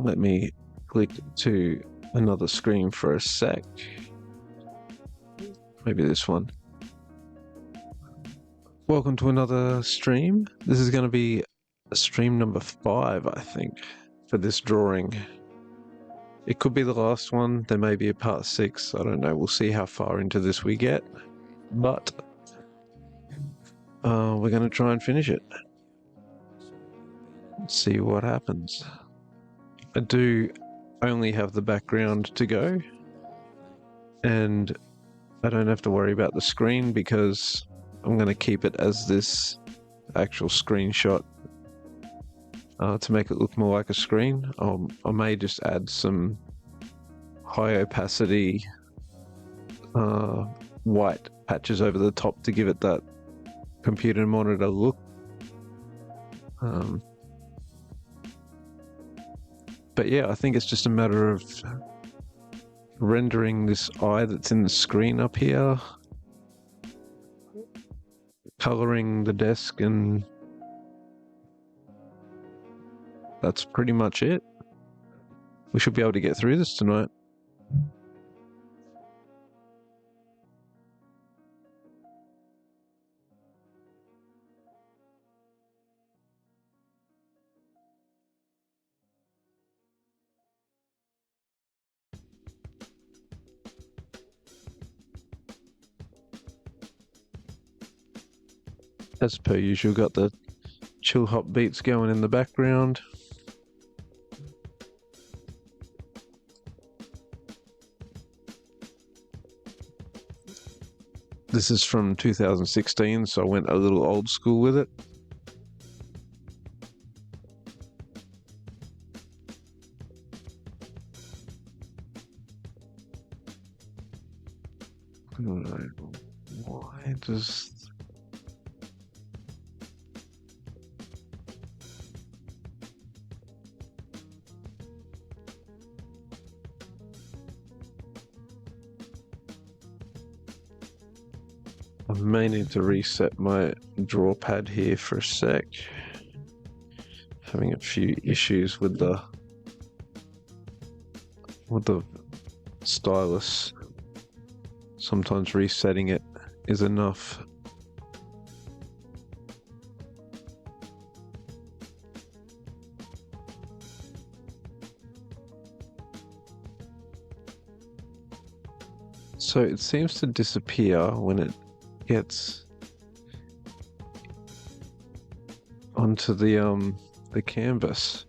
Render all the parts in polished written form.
Let me click to another screen for a sec. Maybe this one. Welcome to another stream. This is going to be stream number 5, I think, for this drawing. It could be the last one. There may be a part 6. I don't know. We'll see how far into this we get. But we're going to try and finish it. See what happens. I do only have the background to go, and I don't have to worry about the screen because I'm going to keep it as this actual screenshot to make it look more like a screen. I may just add some high opacity white patches over the top to give it that computer monitor look. But yeah, I think it's just a matter of rendering this eye that's in the screen up here, coloring the desk, and that's pretty much it. We should be able to get through this tonight. As per usual, got the chill hop beats going in the background. This is from 2016, so I went a little old school with it. I don't know why does... I may need to reset my draw pad here for a sec. Having a few issues with the stylus. Sometimes resetting it is enough. So it seems to disappear when it gets onto the canvas.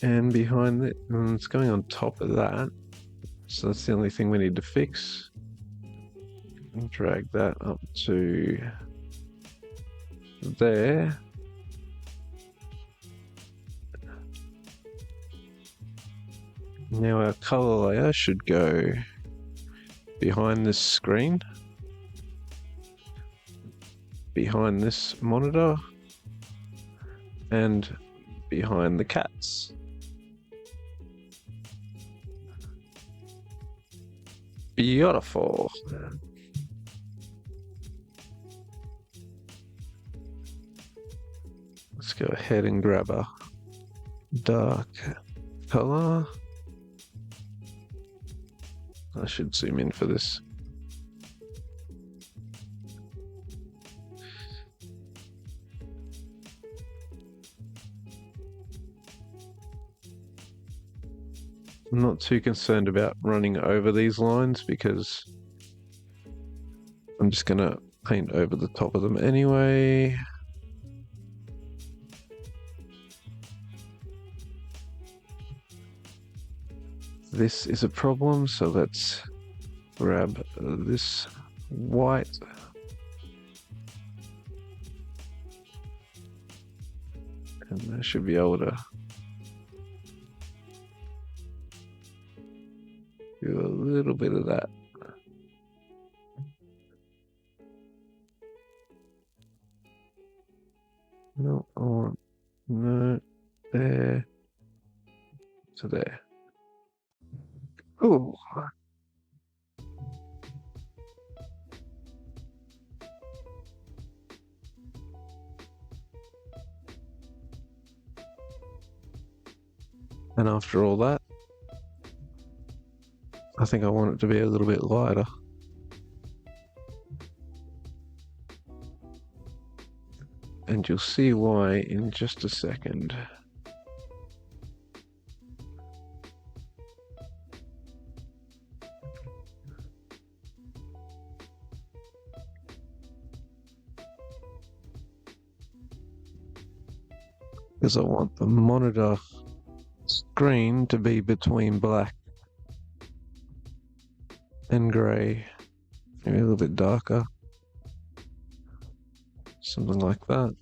And behind it, it's going on top of that. So that's the only thing we need to fix. And drag that up to there. Now our color layer should go behind this screen, behind this monitor, and behind the cats. Beautiful. Let's go ahead and grab a dark color. I should zoom in for this. I'm not too concerned about running over these lines because I'm just going to paint over the top of them anyway. This is a problem, so let's grab this white. And I should be able to do a little bit of that. No, I want, no, there, to there. Ooh. And after all that, I think I want it to be a little bit lighter. And you'll see why in just a second. Because I want the monitor screen to be between black and grey, maybe a little bit darker, something like that.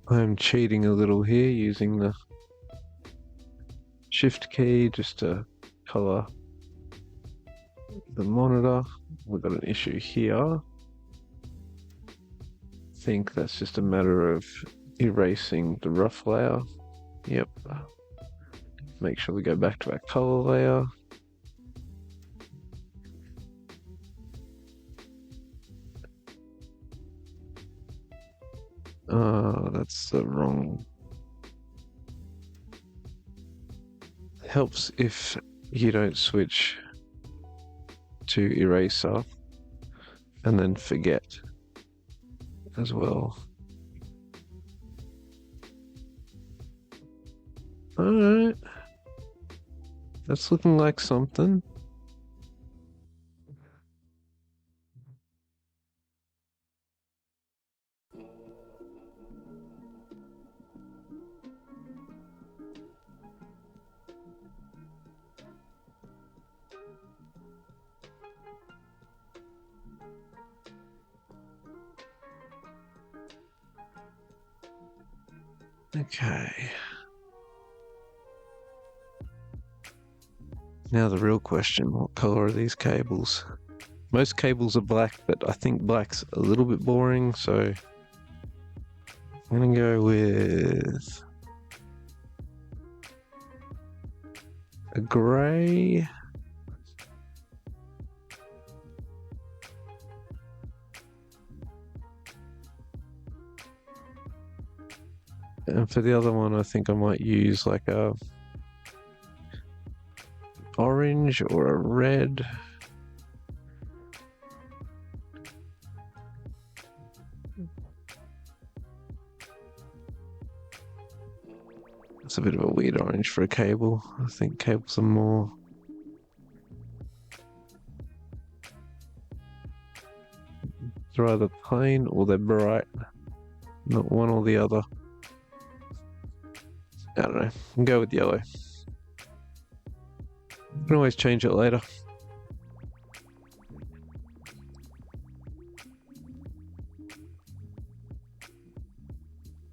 I'm cheating a little here using the shift key just to color the monitor. We've got an issue here. I think that's just a matter of erasing the rough layer. Yep. Make sure we go back to our color layer. That's the wrong. Helps if you don't switch to eraser and then forget as well. Alright. That's looking like something. Okay. Now the real question, what color are these cables? Most cables are black, but I think black's a little bit boring, so I'm gonna go with a grey. And for the other one, I think I might use like a orange or a red. It's a bit of a weird orange for a cable. I think cables are more... They're either plain or they're bright. Not one or the other. I don't know. I'll go with yellow. Can always change it later.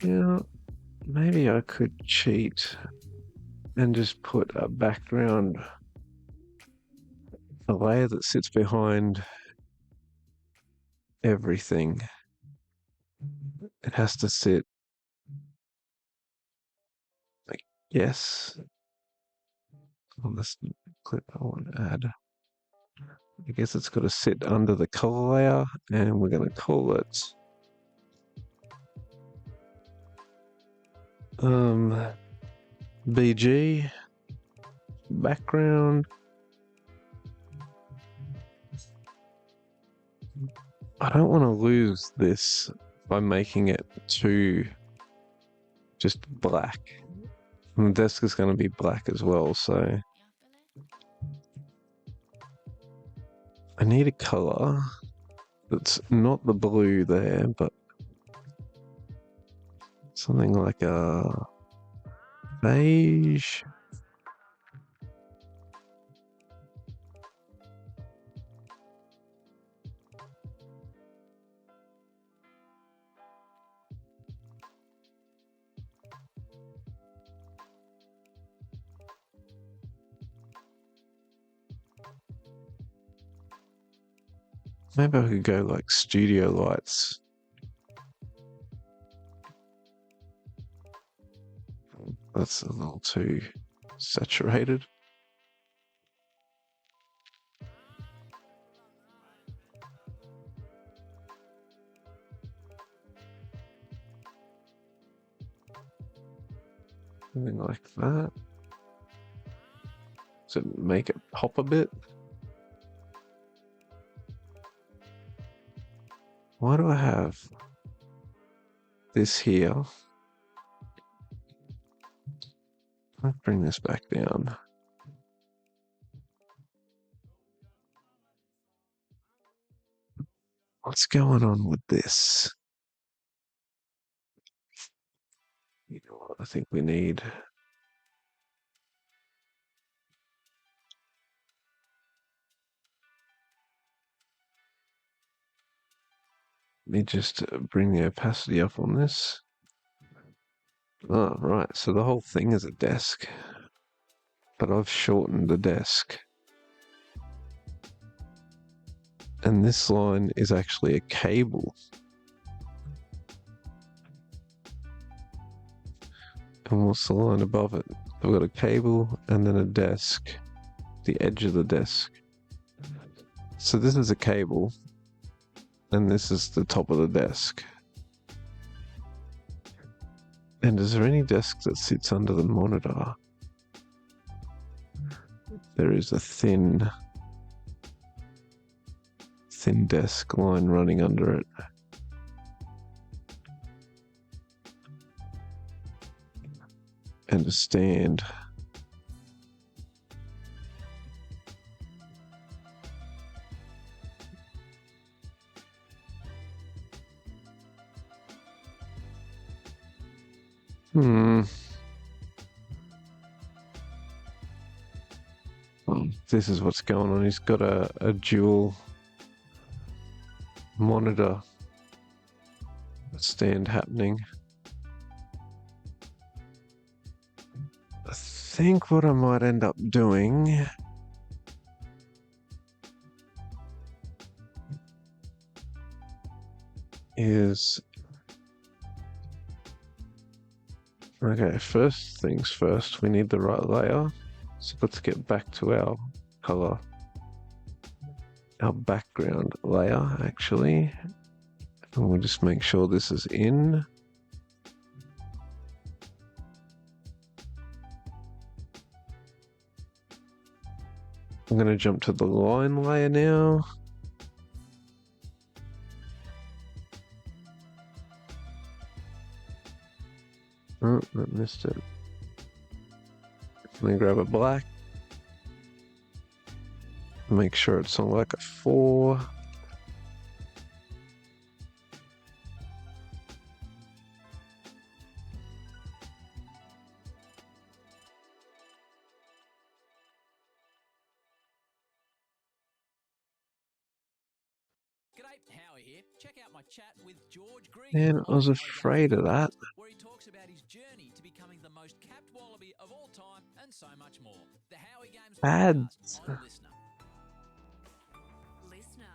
Yeah, maybe I could cheat and just put a background, a layer that sits behind everything. It has to sit, I guess, on this clip I want to add. I guess it's got to sit under the color layer, and we're going to call it BG background. I don't want to lose this by making it too just black. And the desk is going to be black as well, so I need a color that's not the blue there, but something like a beige. Maybe I could go like studio lights. That's a little too saturated. Something like that. To make it pop a bit. Why do I have this here? Let's bring this back down. What's going on with this? You know what I think we need? Let me just bring the opacity up on this. Oh, right, so the whole thing is a desk, but I've shortened the desk. And this line is actually a cable. And what's the line above it? I've got a cable and then a desk, the edge of the desk. So this is a cable, and this is the top of the desk. And is there any desk that sits under the monitor? There is a thin desk line running under it. And a stand. This is what's going on. He's got a dual monitor stand happening. I think what I might end up doing is... Okay, first things first, we need the right layer. So let's get back to our color, our background layer actually. And we'll just make sure this is in. I'm going to jump to the line layer now. Oh, I missed it. And then grab a black. Make sure it's on like a 4. G'day, Howie here. Check out my chat with George Green. Man, I was afraid of that. Where he talks about his journey to becoming the most capped wallaby of all time and so much more. The Howie Games Ads. podcast on Listener.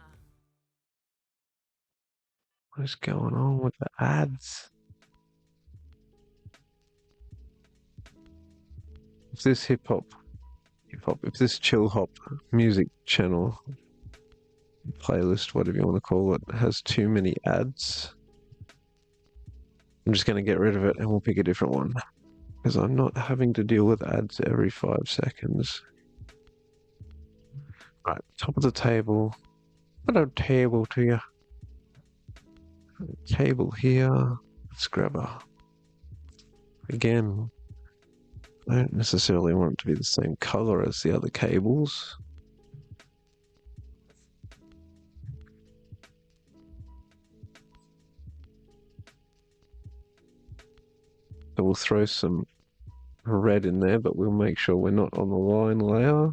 What is going on with the ads? If this hip hop, if this chill hop music channel, playlist, whatever you want to call it, has too many ads, I'm just going to get rid of it and we'll pick a different one. Because I'm not having to deal with ads every 5 seconds. Right, top of the table. Put a table to you. Table here. Let's grab a. Again, I don't necessarily want it to be the same color as the other cables. So we'll throw some red in there, but we'll make sure we're not on the line layer.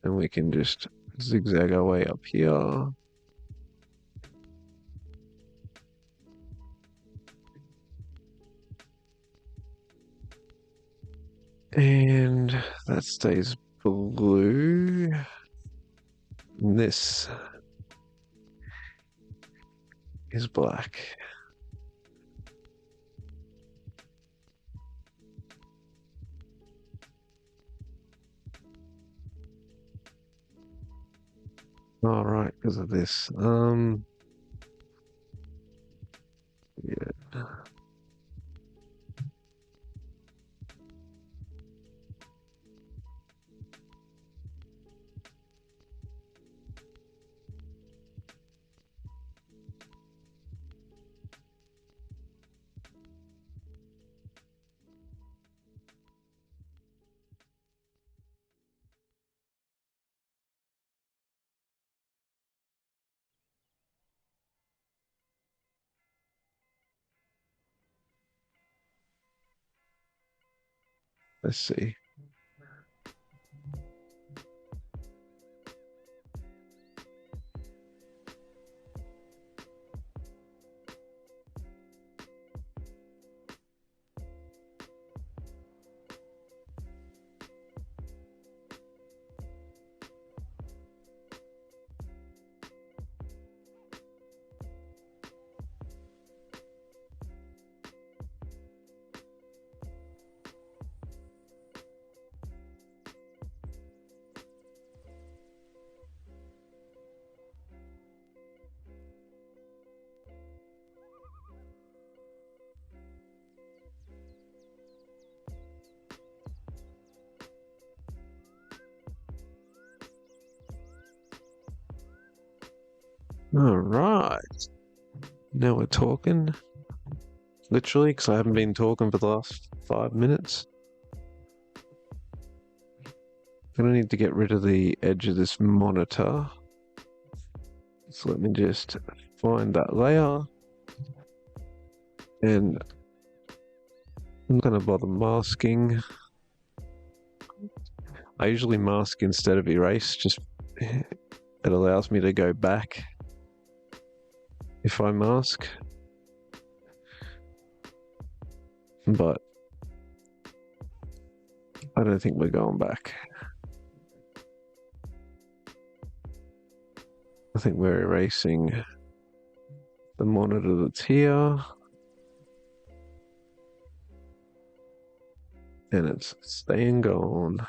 And we can just zigzag our way up here. And that stays blue. And this is black. All right, because of this. Yeah. Let's see. All right. Now we're talking. Literally, because I haven't been talking for the last 5 minutes. I'm gonna need to get rid of the edge of this monitor. So let me just find that layer. And I'm gonna bother masking. I usually mask instead of erase, just it allows me to go back if I mask. But I don't think we're going back. I think we're erasing the monitor that's here. And it's staying gone.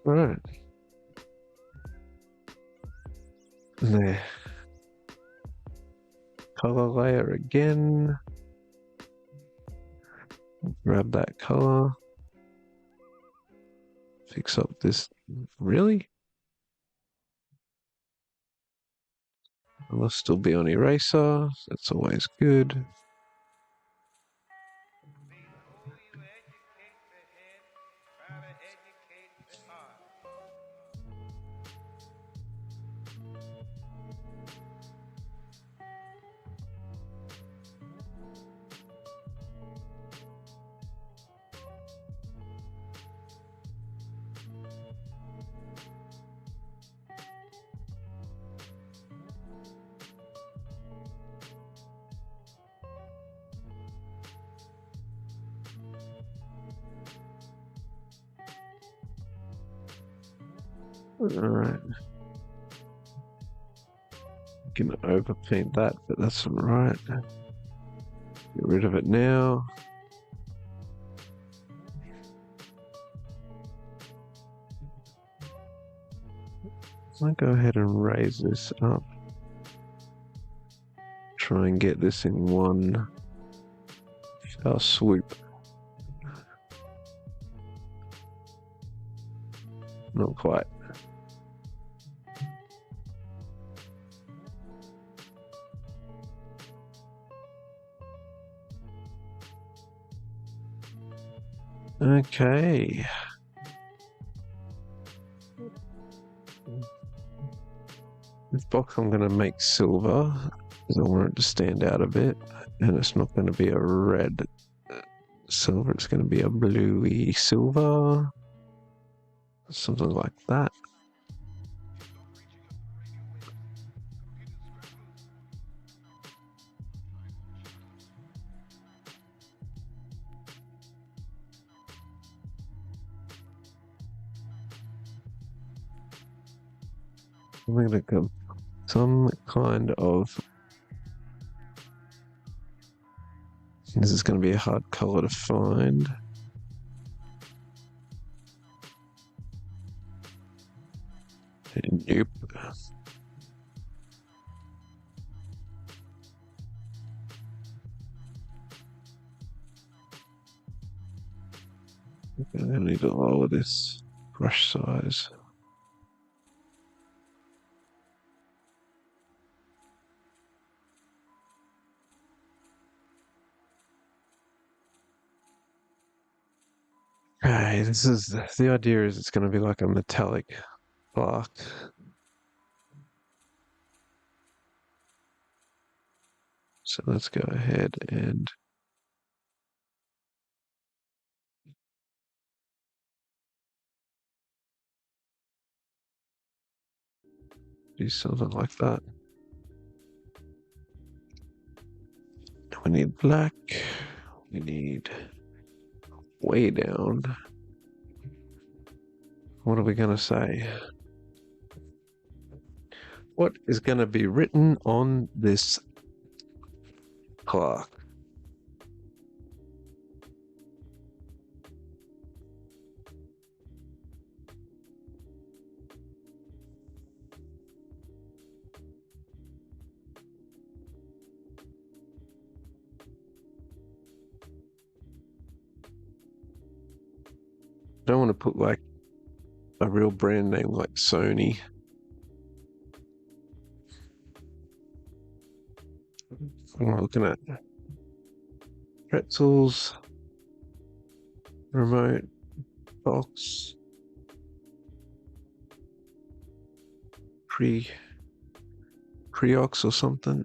Right. There. Color layer again. Grab that color. fix up this. Really? I'll still be on eraser. That's always good. Alright. Can overpaint that, but that's alright. Get rid of it now. I'll go ahead and raise this up. Try and get this in one fell swoop. Not quite. Okay. This box I'm going to make silver because I want it to stand out a bit, and it's not going to be a red silver, it's going to be a bluey silver, something like that. I'm going to go some kind of, this is going to be a hard color to find. Nope. I need to lower this brush size. Okay, this is the idea is it's going to be like a metallic bark. So let's go ahead and do something like that. We need black. We need way down. What are we going to say? What is going to be written on this clock? I don't want to put like a real brand name like Sony. I'm looking at pretzels, remote, box, Preox or something.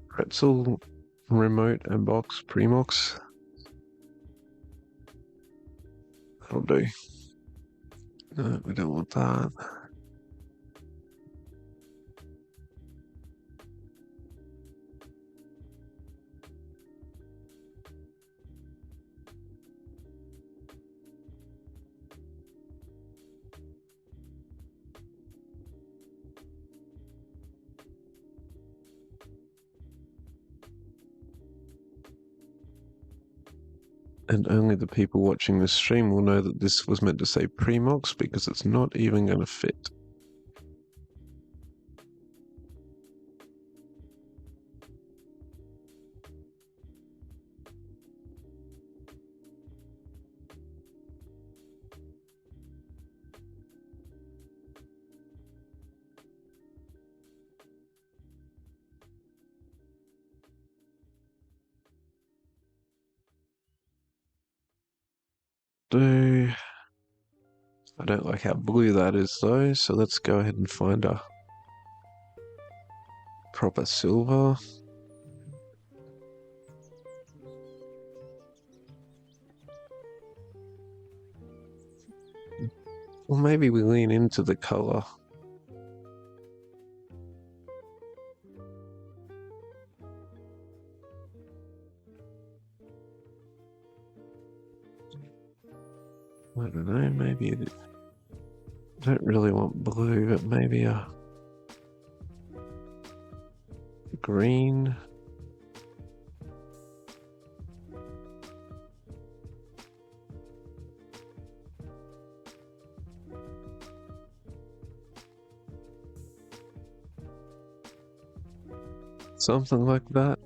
Pretzel, remote, and box, Premox. That'll do. No, we don't want that. And only the people watching this stream will know that this was meant to say Premox because it's not even going to fit. do. I don't like how blue that is though, so let's go ahead and find a proper silver. Or maybe we lean into the color. I don't know, maybe I don't really want blue, but maybe a green. Something like that.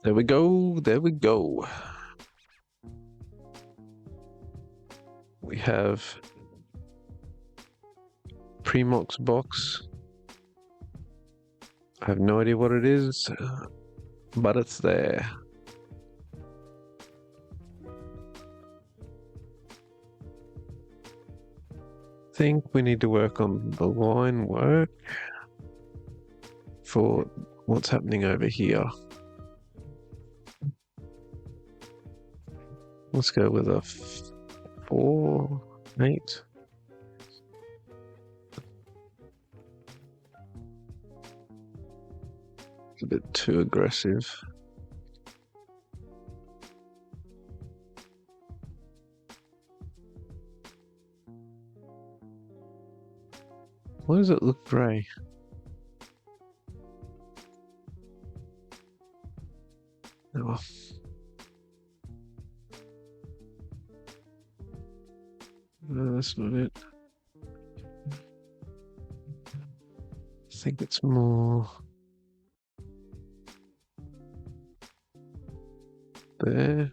There we go, there we go. We have Premox box. I have no idea what it is, but it's there. Think we need to work on the line work for what's happening over here. Let's go with a 4, 8. It's a bit too aggressive. Why does it look grey? Oh. No, that's not it. I think it's more there.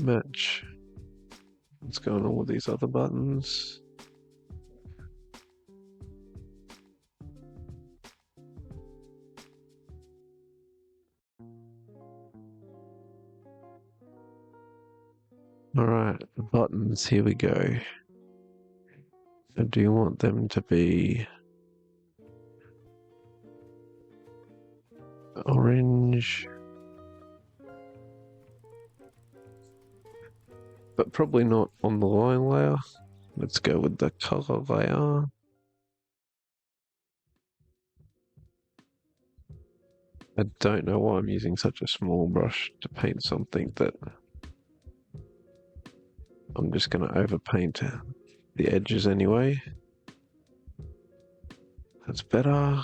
Match. What's going on with these other buttons? Alright, the buttons, here we go. So do you want them to be orange? But probably not on the line layer. Let's go with the color layer. I don't know why I'm using such a small brush to paint something that I'm just going to overpaint the edges anyway. That's better.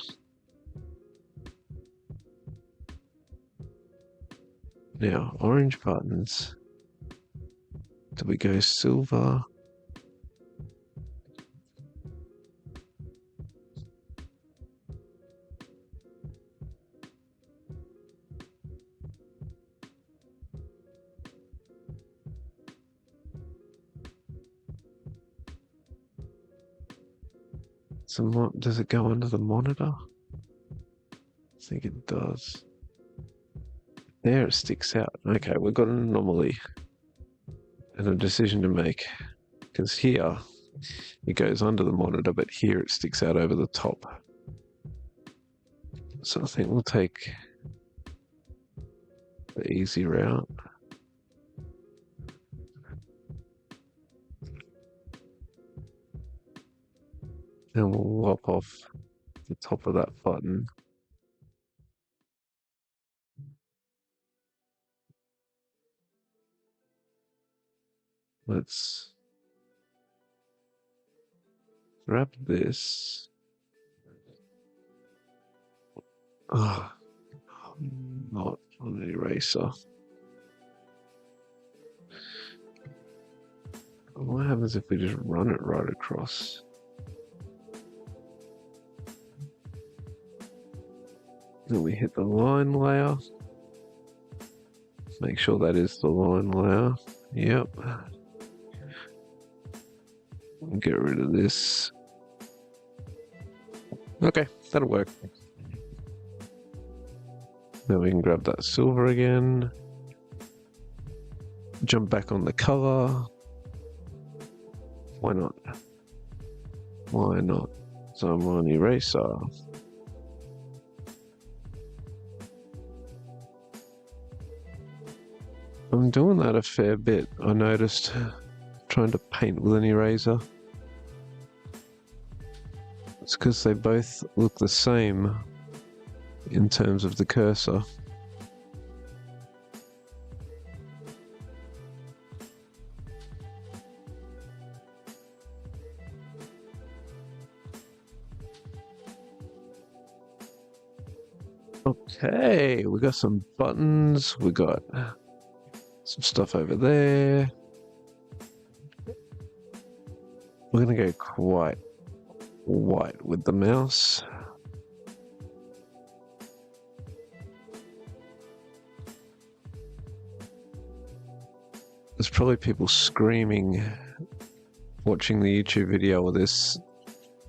Now, orange buttons. Do we go silver? So does it go under the monitor? I think it does. There it sticks out. Okay, we've got an anomaly and a decision to make. Because here it goes under the monitor, but here it sticks out over the top. So I think we'll take the easy route. And we'll lop off the top of that button. Let's grab this. Oh, not on an eraser. What happens if we just run it right across? Then we hit the line layer. Make sure that is the line layer. Yep. Get rid of this. Okay, that'll work. Then we can grab that silver again. Jump back on the color. Why not? Why not? So I'm on eraser. I'm doing that a fair bit, I noticed, trying to paint with an eraser. It's because they both look the same in terms of the cursor. Okay, we got some buttons, we got some stuff over there. We're gonna go quite white with the mouse. There's probably people screaming watching the YouTube video of this,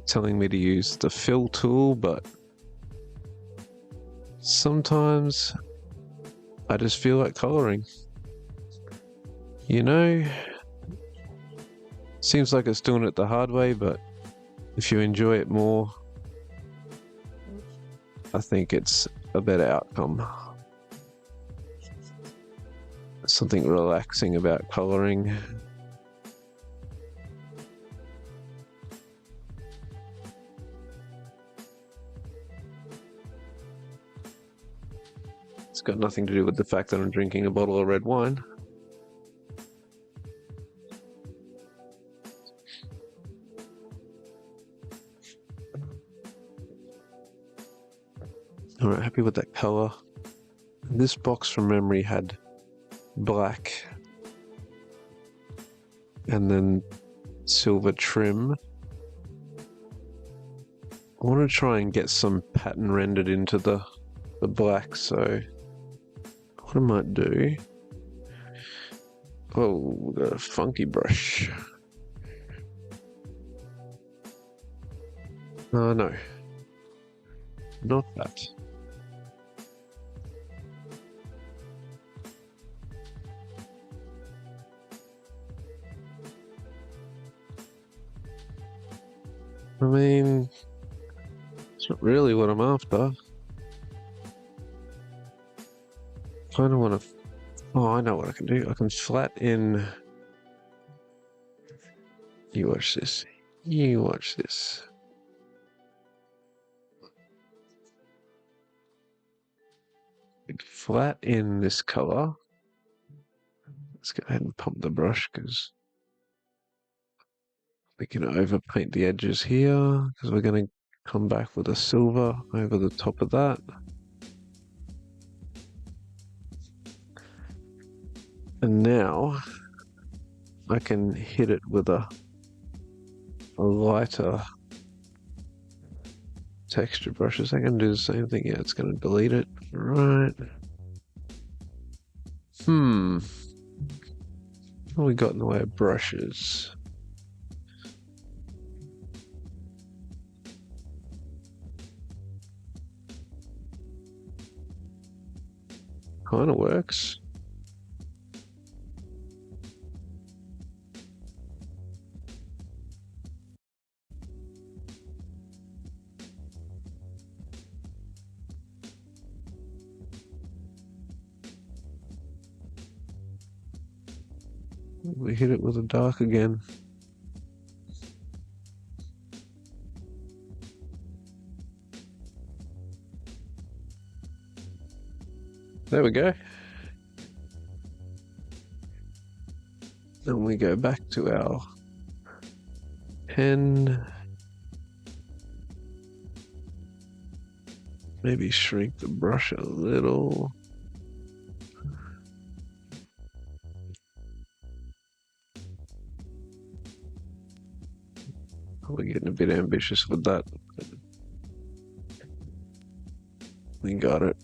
telling me to use the fill tool, but sometimes I just feel like coloring. You know, seems like it's doing it the hard way, but if you enjoy it more, I think it's a better outcome. Something relaxing about coloring. It's got nothing to do with the fact that I'm drinking a bottle of red wine. Alright, happy with that color. This box from memory had black and then silver trim. I want to try and get some pattern rendered into the black, so what I might do... Oh, we got a funky brush. No. Not that. I mean, it's not really what I'm after. Kind of want to... Oh, I know what I can do. I can flat in... You watch this. You watch this. Flat in this color. Let's go ahead and pump the brush because we can overpaint the edges here because we're going to come back with a silver over the top of that. And now I can hit it with a lighter texture brushes. I can do the same thing. Yeah, it's going to delete it. Right. What have we got in the way of brushes? Kind of works. We hit it with a dark again. There we go. Then we go back to our pen. Maybe shrink the brush a little. We're getting a bit ambitious with that. We got it.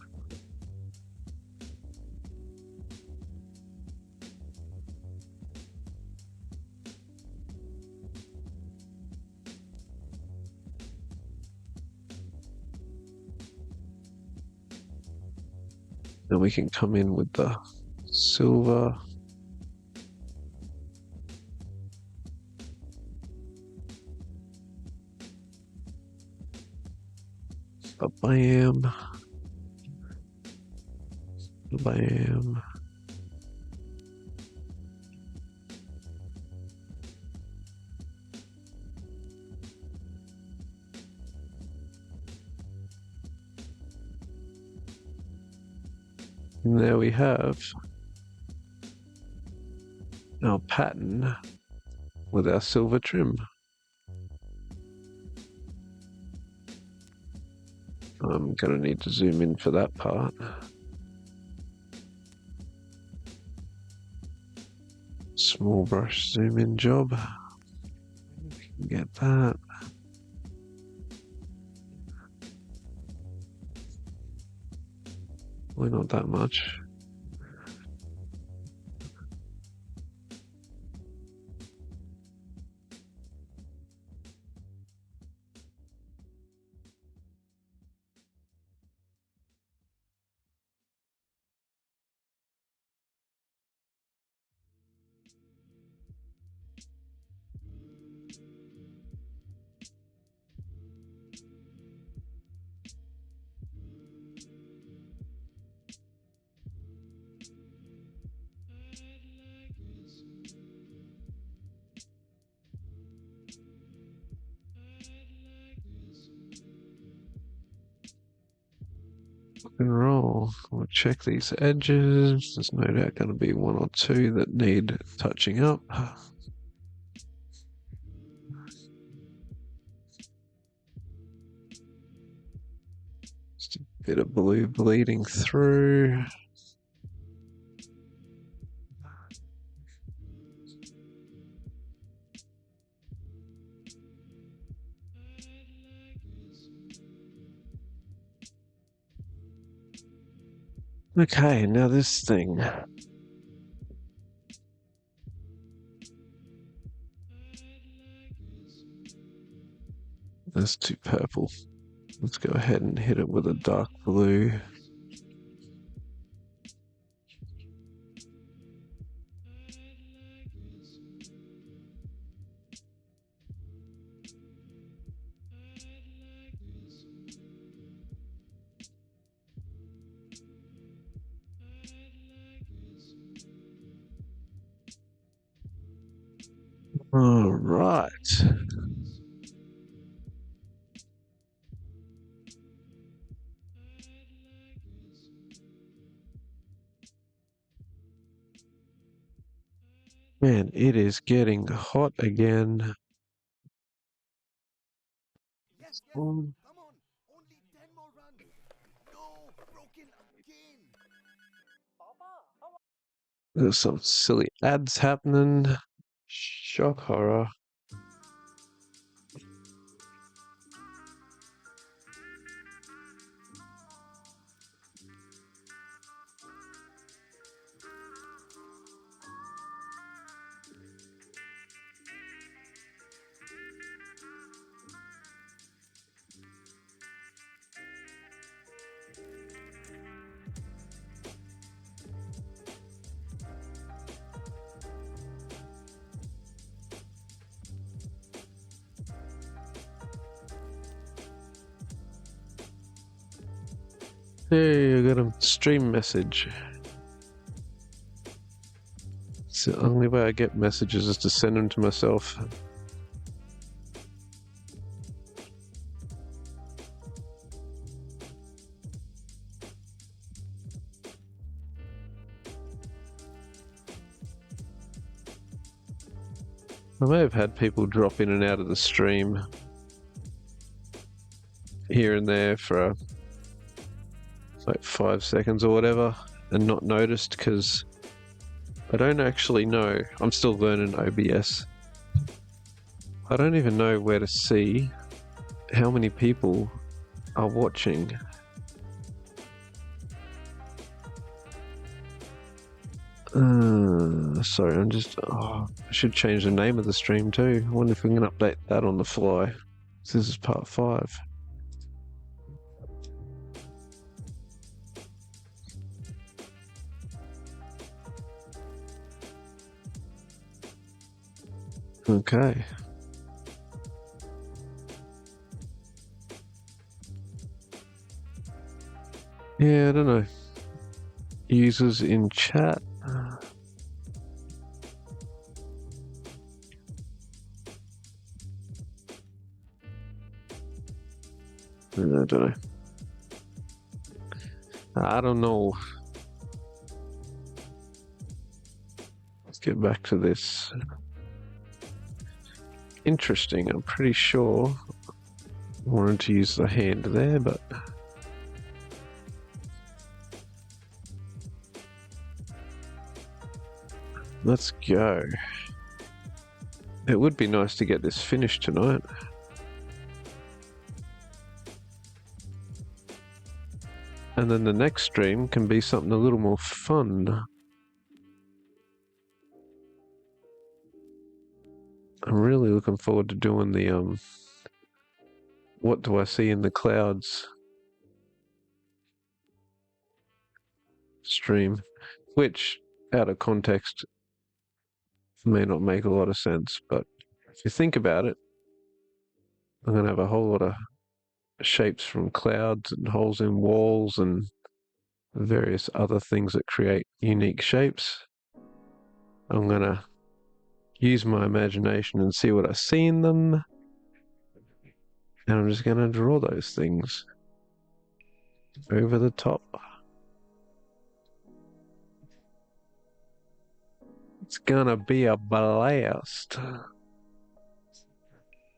Then we can come in with the silver. Bam. Bam. And there we have our pattern with our silver trim. I'm going to need to zoom in for that part. Small brush zoom in job. Get that. Why not that much? And roll. We'll check these edges. There's no doubt going to be one or two that need touching up. Just a bit of blue bleeding through. Okay, now this thing. That's too purple. Let's go ahead and hit it with a dark blue. All right. Man, it is getting hot again. Yes, come on. Only 10 more runs. No, broken again. There's some silly ads happening. Shock horror. Hey, I got a stream message. It's the only way I get messages is to send them to myself. I may have had people drop in and out of the stream here and there for like 5 seconds or whatever and not noticed because I don't actually know. I'm still learning OBS. I don't even know where to see how many people are watching. Sorry, I'm just. Oh, I should change the name of the stream too. I wonder if we can update that on the fly. This is part 5. Okay. Yeah, I don't know. Users in chat. I don't know. I don't know. Let's get back to this. Interesting. I'm pretty sure I wanted to use the hand there, but let's go. It would be nice to get this finished tonight. And then the next stream can be something a little more fun. I'm really looking forward to doing the what do I see in the clouds stream, which out of context may not make a lot of sense, but if you think about it, I'm going to have a whole lot of shapes from clouds and holes in walls and various other things that create unique shapes. I'm going to use my imagination and see what I see in them, and I'm just going to draw those things over the top. It's going to be a blast.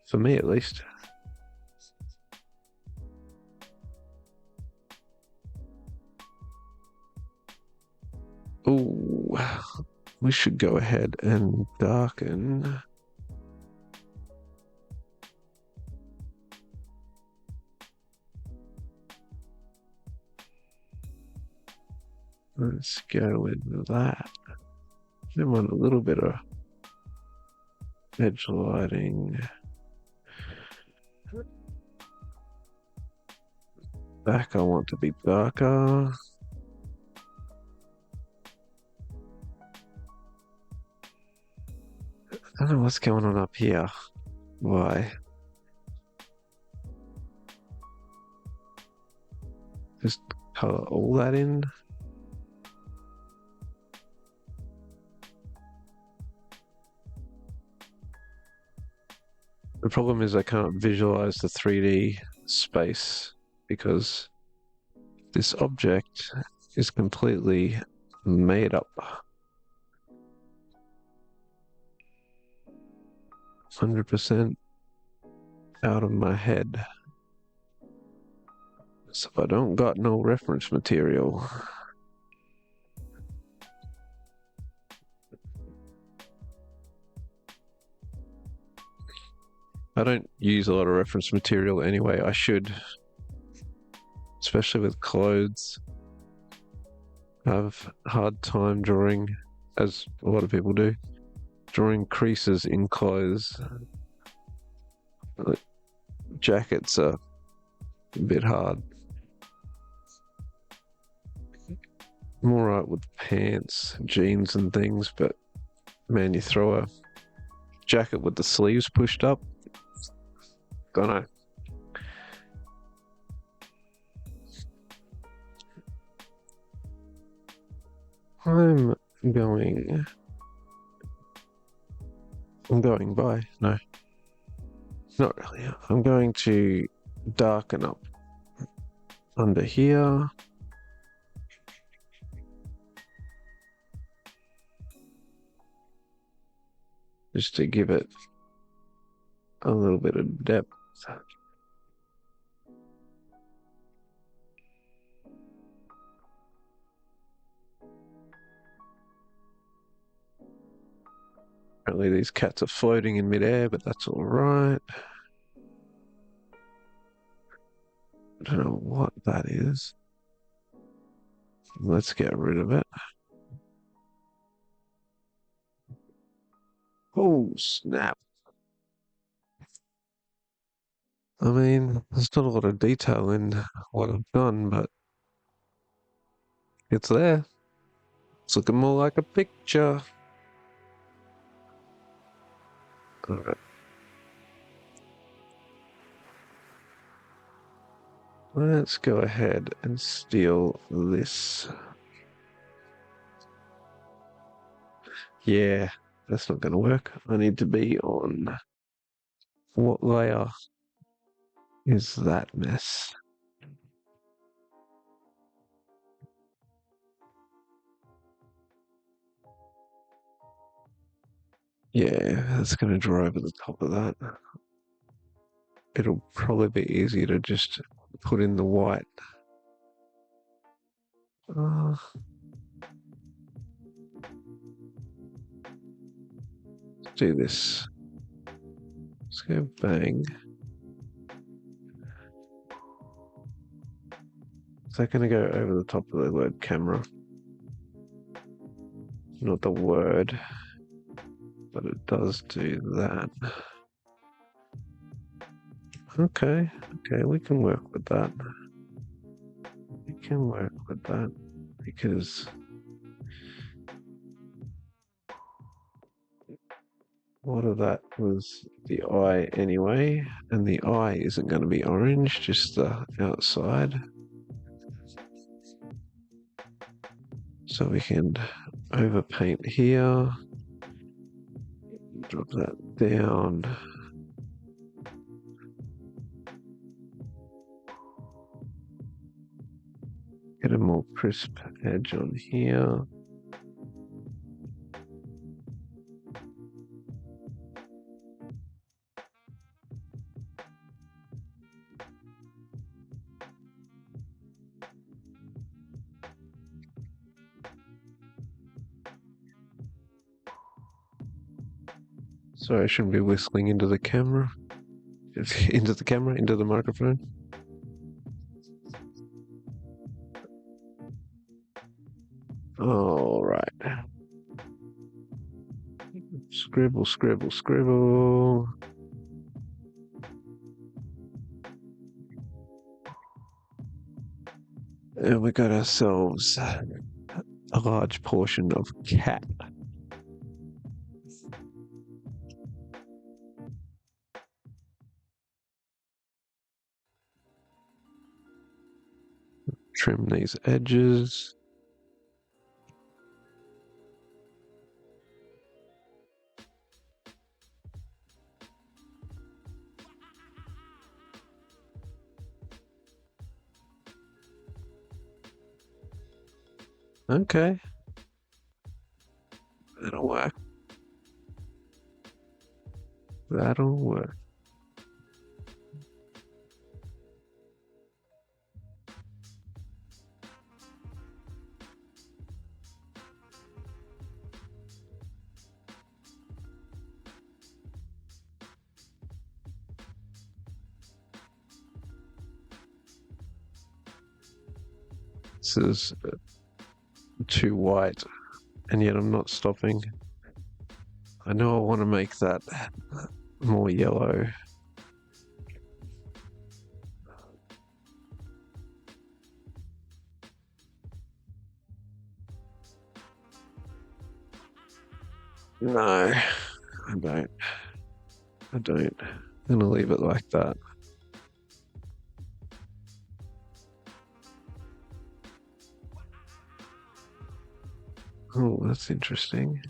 For me, at least. Ooh, we should go ahead and darken. Let's go with that. I want a little bit of edge lighting. Back, I want to be darker. I don't know what's going on up here. Why? Just color all that in. The problem is I can't visualize the 3D space because this object is completely made up. 100% out of my head. So I don't got no reference material. I don't use a lot of reference material anyway. I should, especially with clothes. I have a hard time drawing, as a lot of people do, drawing creases in clothes. Jackets are a bit hard. I'm alright with pants, jeans and things, but man, you throw a jacket with the sleeves pushed up, don't know. I'm going by. No, not really. I'm going to darken up under here. Just to give it a little bit of depth. Apparently these cats are floating in midair, but that's all right. I don't know what that is. Let's get rid of it. Oh, snap. I mean, there's not a lot of detail in what I've done, but it's there. It's looking more like a picture. Alright. Let's go ahead and steal this. Yeah, that's not going to work. I need to be on what layer is that mess? Yeah, that's going to draw over the top of that. It'll probably be easier to just put in the white. Uh, let's do this. Let's go bang. Is that going to go over the top of the word camera? Not the word, but it does do that. Okay, we can work with that. We can work with that because a lot of that was the eye anyway, and the eye isn't going to be orange, just the outside. So we can overpaint here, drop that down. Get a more crisp edge on here. Sorry, I shouldn't be whistling into the camera. Into the microphone. All right. Scribble, scribble, scribble. And we got ourselves a large portion of cat. Trim these edges. Okay. That'll work. That'll work. This is too white, and yet I'm not stopping. I know I want to make that more yellow. No, I don't. I'm gonna leave it like that. Oh, that's interesting.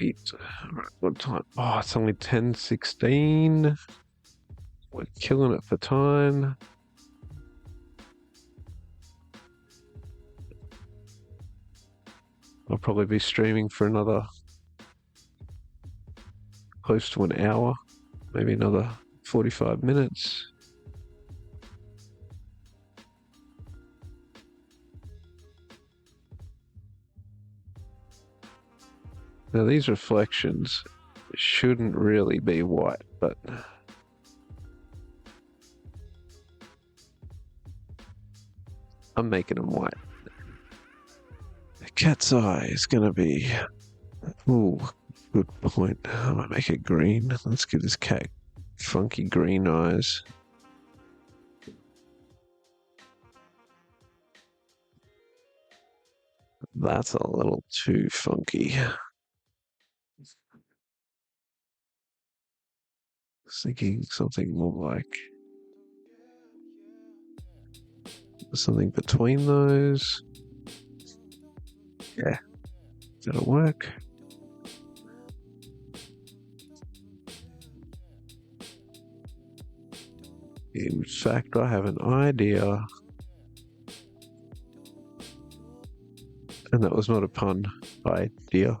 Sweet. Alright, what time? Oh, it's only 10:16. We're killing it for time. I'll probably be streaming for another close to an hour, maybe another 45 minutes. Now these reflections shouldn't really be white, but I'm making them white. The cat's eye is gonna be, ooh, good point. I might make it green. Let's give this cat funky green eyes. That's a little too funky. I was thinking something more like something between those. Yeah, that'll work. In fact, I have an idea. And that was not a pun. Idea.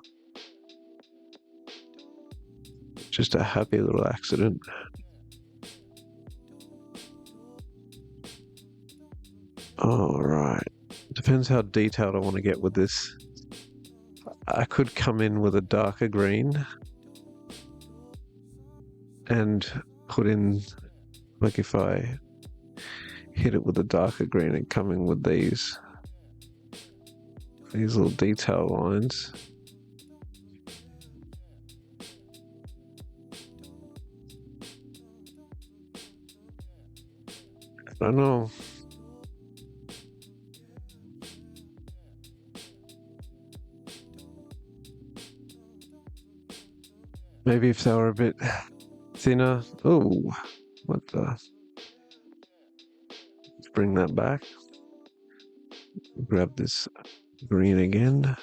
Just a happy little accident. Alright. Depends how detailed I want to get with this. I could come in with a darker green and put in, like if I hit it with a darker green and come in with these little detail lines. I don't know. Maybe if they were a bit thinner. Oh, what the? Let's bring that back. Grab this green again.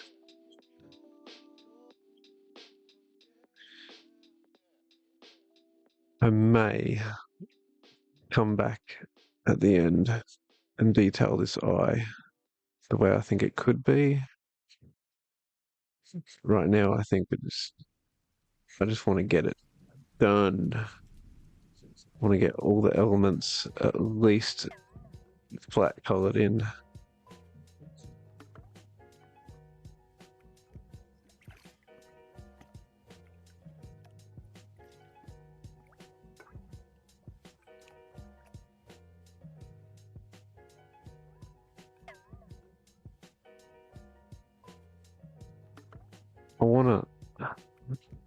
I may come back at the end and detail this eye the way I think it could be. Right now, I think I just want to get it done. I want to get all the elements at least flat colored in.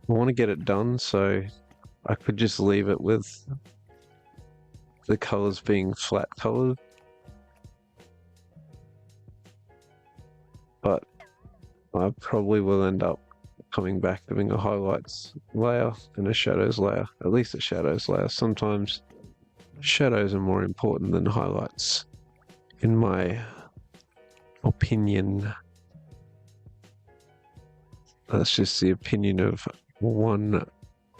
I want to get it done, so I could just leave it with the colors being flat colored. But I probably will end up coming back doing a highlights layer and a shadows layer, at least a shadows layer. Sometimes shadows are more important than highlights, in my opinion. That's just the opinion of one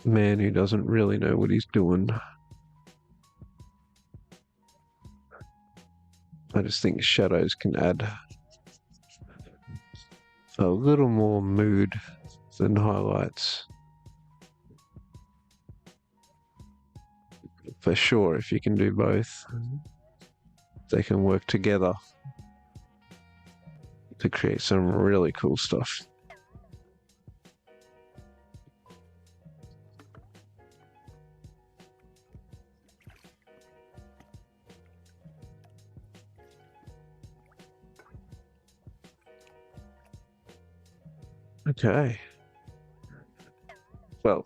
man who doesn't really know what he's doing. I just think shadows can add a little more mood than highlights. For sure, if you can do both, they can work together to create some really cool stuff. Okay. Well,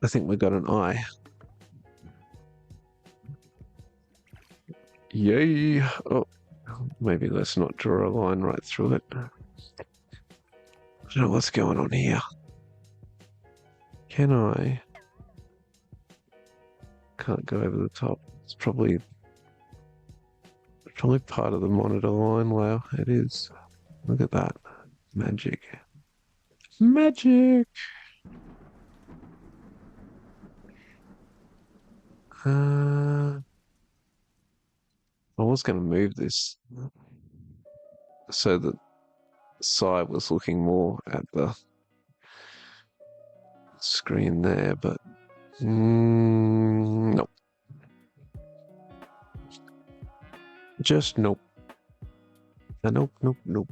I think we got an eye. Yay! Oh, maybe let's not draw a line right through it. I don't know what's going on here. Can I? Can't go over the top. It's probably part of the monitor line. Wow, it is. Look at that. Magic. Magic. I was going to move this so that the side was looking more at the screen there, but nope. Just nope. Nope, nope, nope.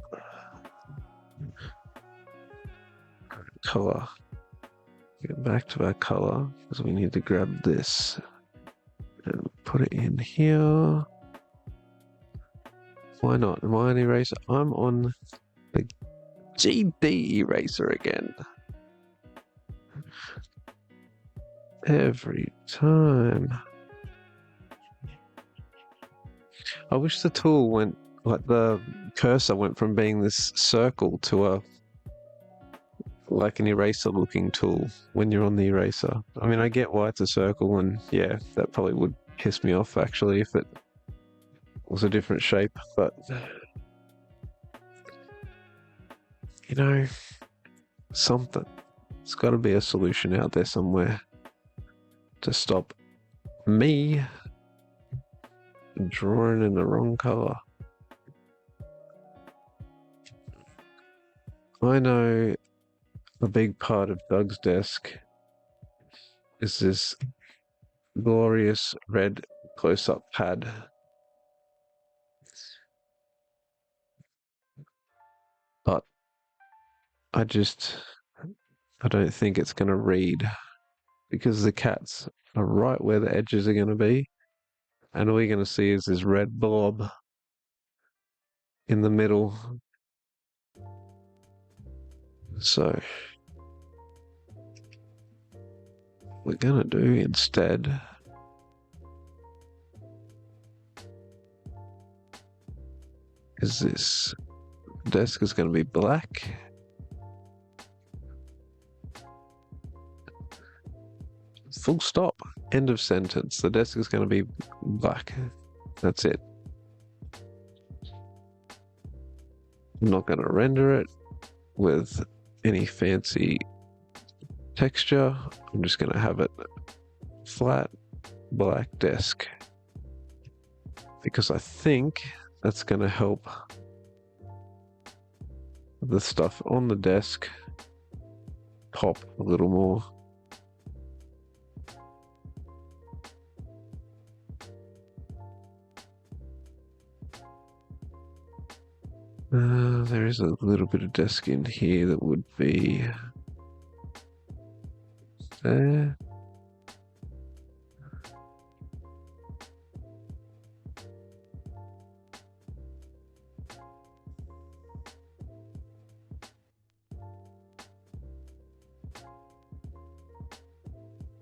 Color. Get back to our color because we need to grab this and put it in here. Why not? Am I on eraser? I'm on the GD eraser again. Every time. I wish the tool went, like the cursor went from being this circle to a, like an eraser looking tool when you're on the eraser. I mean, I get why it's a circle, and yeah, that probably would piss me off actually if it was a different shape, but you know, something. There's got to be a solution out there somewhere to stop me drawing in the wrong color. I know a big part of Doug's desk is this glorious red close-up pad. But I don't think it's going to read because the cats are right where the edges are going to be. And all you're going to see is this red blob in the middle. So what we're going to do instead is this desk is going to be black. Full stop. End of sentence. The desk is going to be black. That's it. I'm not going to render it with any fancy texture. I'm just going to have it flat black desk because I think that's going to help the stuff on the desk pop a little more. There is a little bit of desk in here that would be there.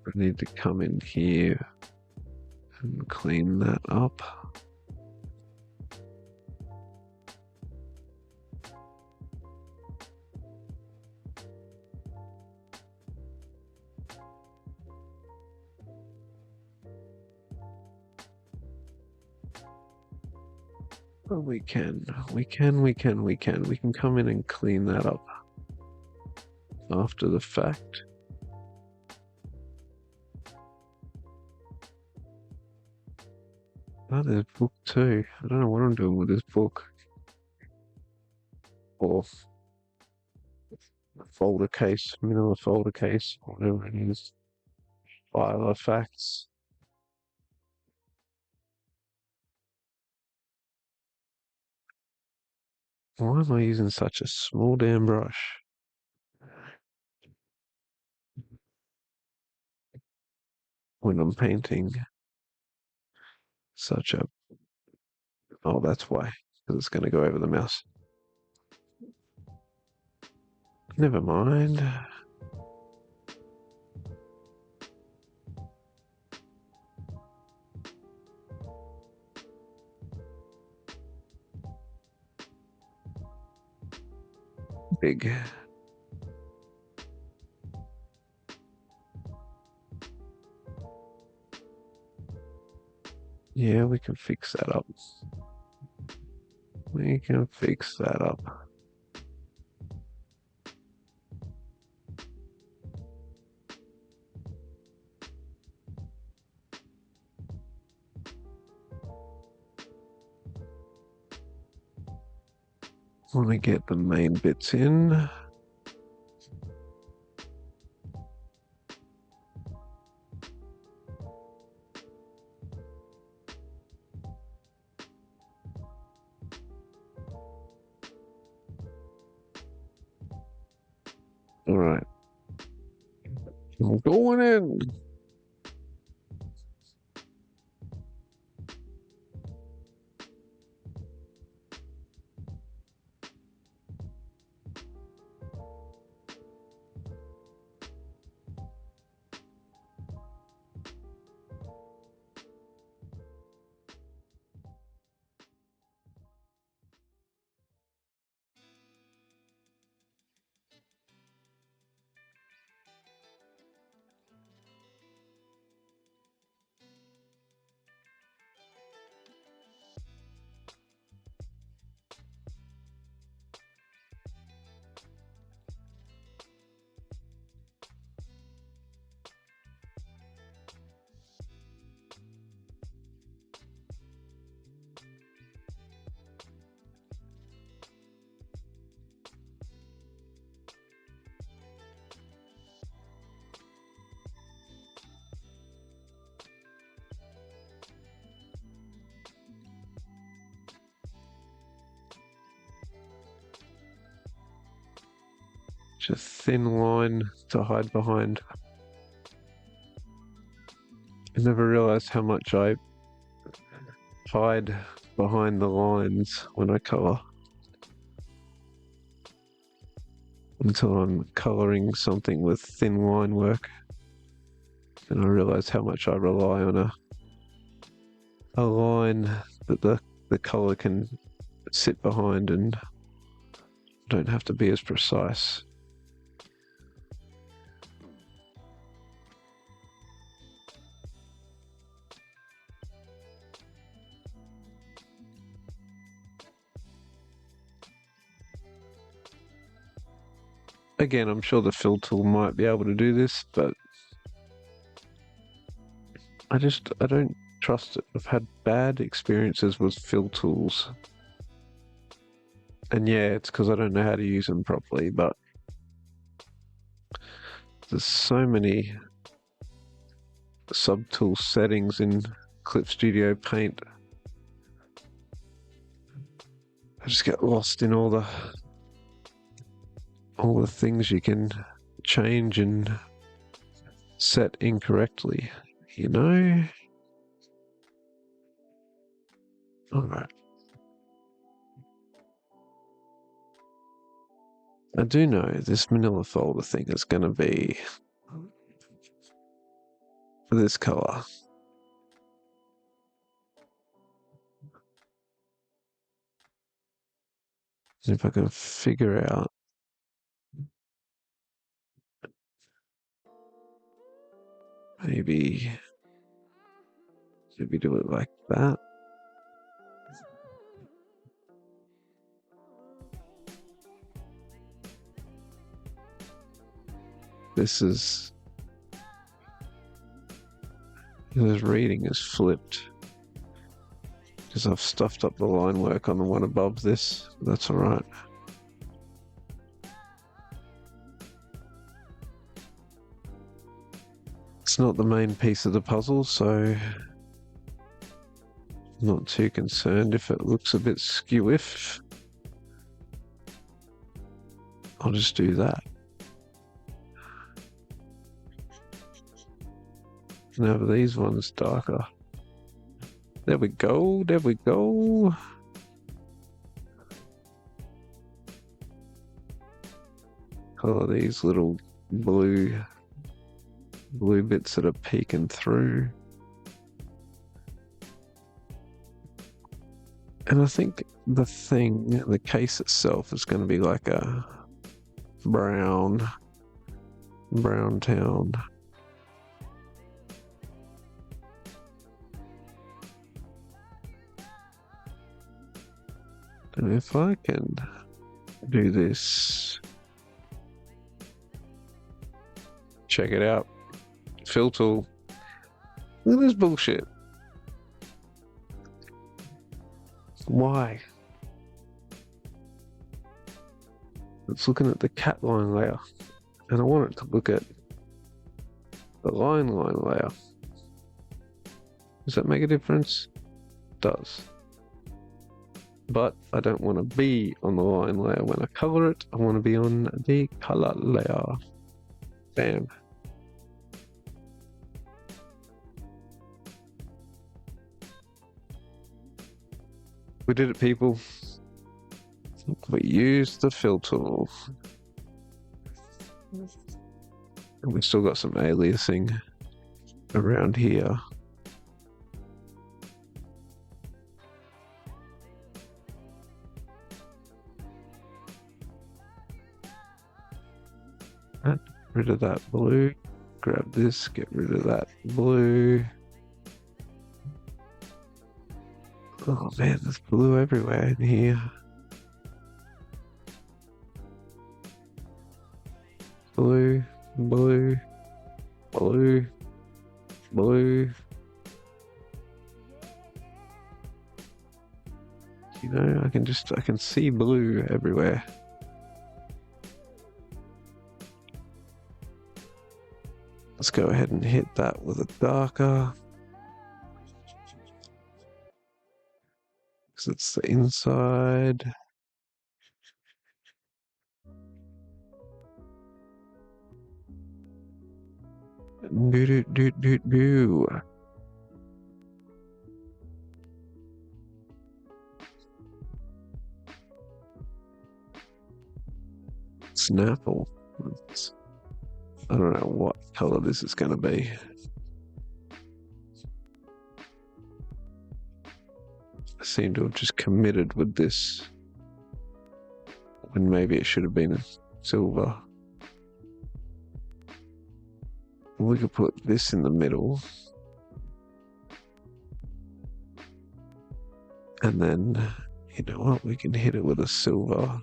I need to come in here and clean that up. Oh, we can come in and clean that up after the fact. Oh, there's a book too. I don't know what I'm doing with this book. Or a folder case, manila folder case, whatever it is. File of facts. Why am I using such a small damn brush? When I'm painting such a... Oh, that's why. Because it's going to go over the mouse. Never mind. Big. Yeah, we can fix that up. We can fix that up. Want to get the main bits in. All right. I'm going in. Just thin line to hide behind. I never realized how much I hide behind the lines when I colour. Until I'm colouring something with thin line work. And I realise how much I rely on a line that the colour can sit behind and don't have to be as precise. Again, I'm sure the fill tool might be able to do this, but I don't trust it. I've had bad experiences with fill tools. And yeah, it's because I don't know how to use them properly, but there's so many subtool settings in Clip Studio Paint. I just get lost in all the things you can change and set incorrectly, you know? Alright. I do know this manila folder thing is going to be for this colour. And if I can figure out maybe do it like that. This reading is flipped because I've stuffed up the line work on the one above this. That's all right. It's not the main piece of the puzzle, so I'm not too concerned if it looks a bit skew-if. I'll just do that. Now these ones darker. There we go, there we go. Colour these little blue bits that are peeking through. And I think the case itself is going to be like a brown town. And if I can do this, check it out. Fill tool. Look at this bullshit. Why? It's looking at the cat line layer, and I want it to look at the line layer. Does that make a difference? It does. But I don't want to be on the line layer when I color it. I want to be on the color layer. Bam. We did it, people. We used the fill tool. And we've still got some aliasing around here. Get rid of that blue. Grab this, get rid of that blue. Oh man, there's blue everywhere in here. Blue, blue, blue, blue. You know, I can see blue everywhere. Let's go ahead and hit that with a darker. Because it's the inside. Do do do do do. Snapple. I don't know what color this is going to be. I seem to have just committed with this when maybe it should have been silver. We could put this in the middle. And then, you know what, we can hit it with a silver.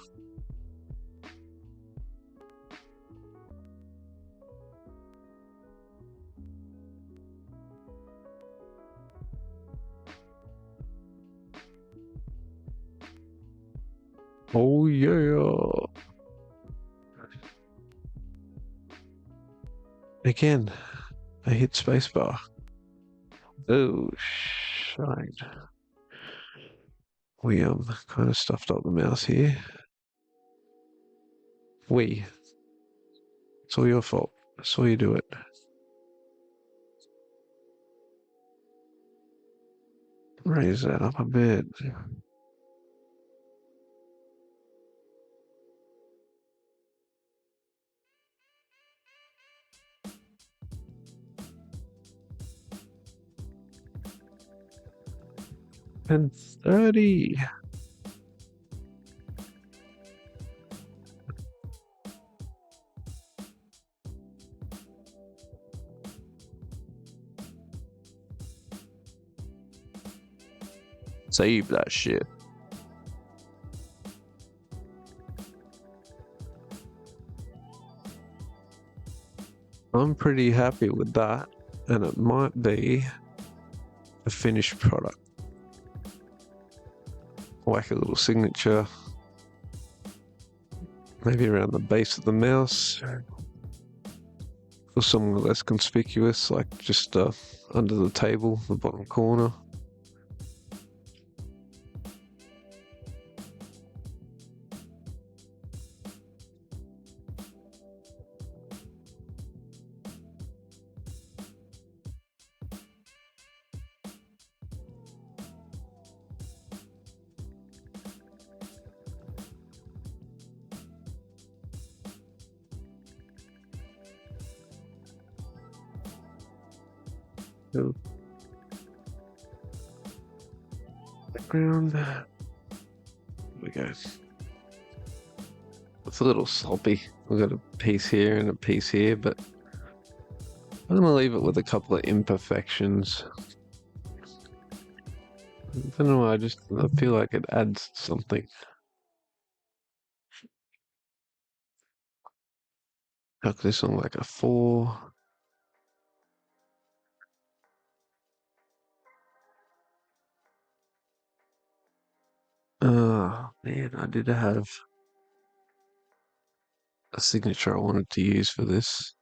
Oh yeah. Again, I hit spacebar. Oh, shite. We kind of stuffed up the mouse here. It's all your fault. I saw you do it. Raise that up a bit. And 30. Save that shit. I'm pretty happy with that, and it might be a finished product. Whack a little signature, maybe around the base of the mouse, or somewhere less conspicuous, like just under the table, the bottom corner. So, background. There we go. It's a little sloppy. We've got a piece here and a piece here, but I'm going to leave it with a couple of imperfections. I don't know, I feel like it adds something. Knock this on like a 4. Oh man, I did have a signature I wanted to use for this.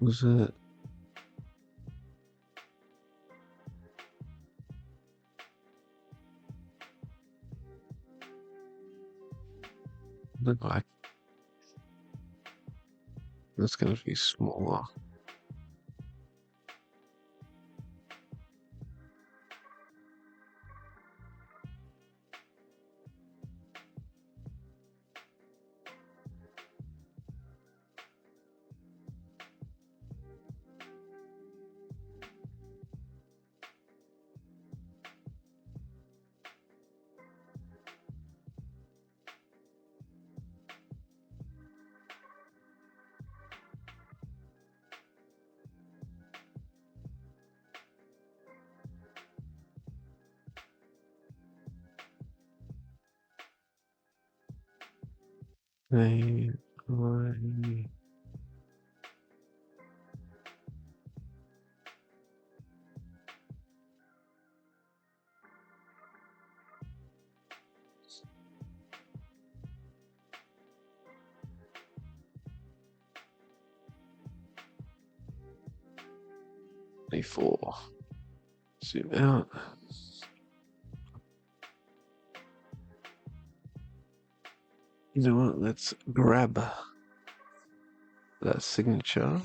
Was it? Look like it's going to be smaller. Hey, I... Before. Zoom out. You know what? Let's grab that signature.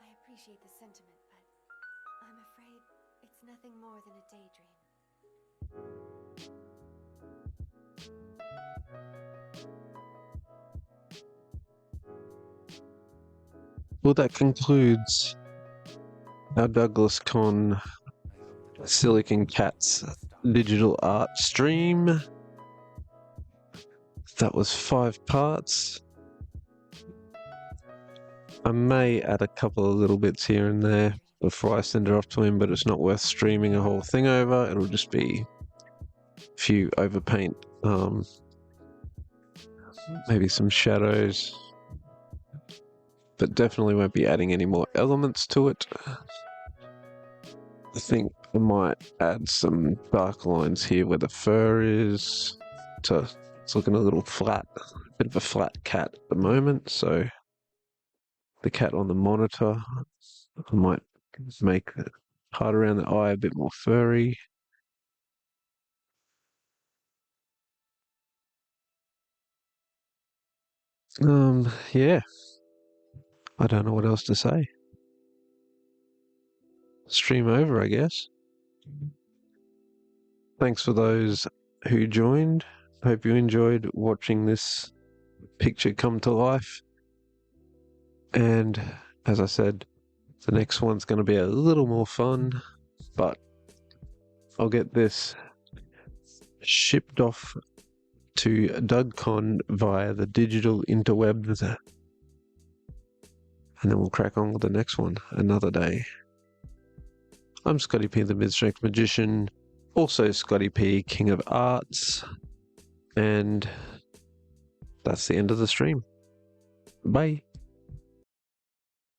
I appreciate the sentiment, but I'm afraid it's nothing more than a daydream. Well, that concludes our Douglas Conn Silicon Cats digital art stream. That was 5 parts. I may add a couple of little bits here and there before I send it off to him, but it's not worth streaming a whole thing over. It'll just be a few overpaint, maybe some shadows, but definitely won't be adding any more elements to it. I think I might add some dark lines here where the fur is. It's looking a little flat, a bit of a flat cat at the moment, so the cat on the monitor, I might make the part around the eye a bit more furry. Yeah, I don't know what else to say. Stream over, I guess. Thanks for those who joined. Hope you enjoyed watching this picture come to life. And as I said, the next one's going to be a little more fun, but I'll get this shipped off to Doug Conn via the digital interwebs, and then we'll crack on with the next one another day. I'm Scotty P, the Mid-Strength Magician, also Scotty P, King of Arts, and that's the end of the stream. Bye.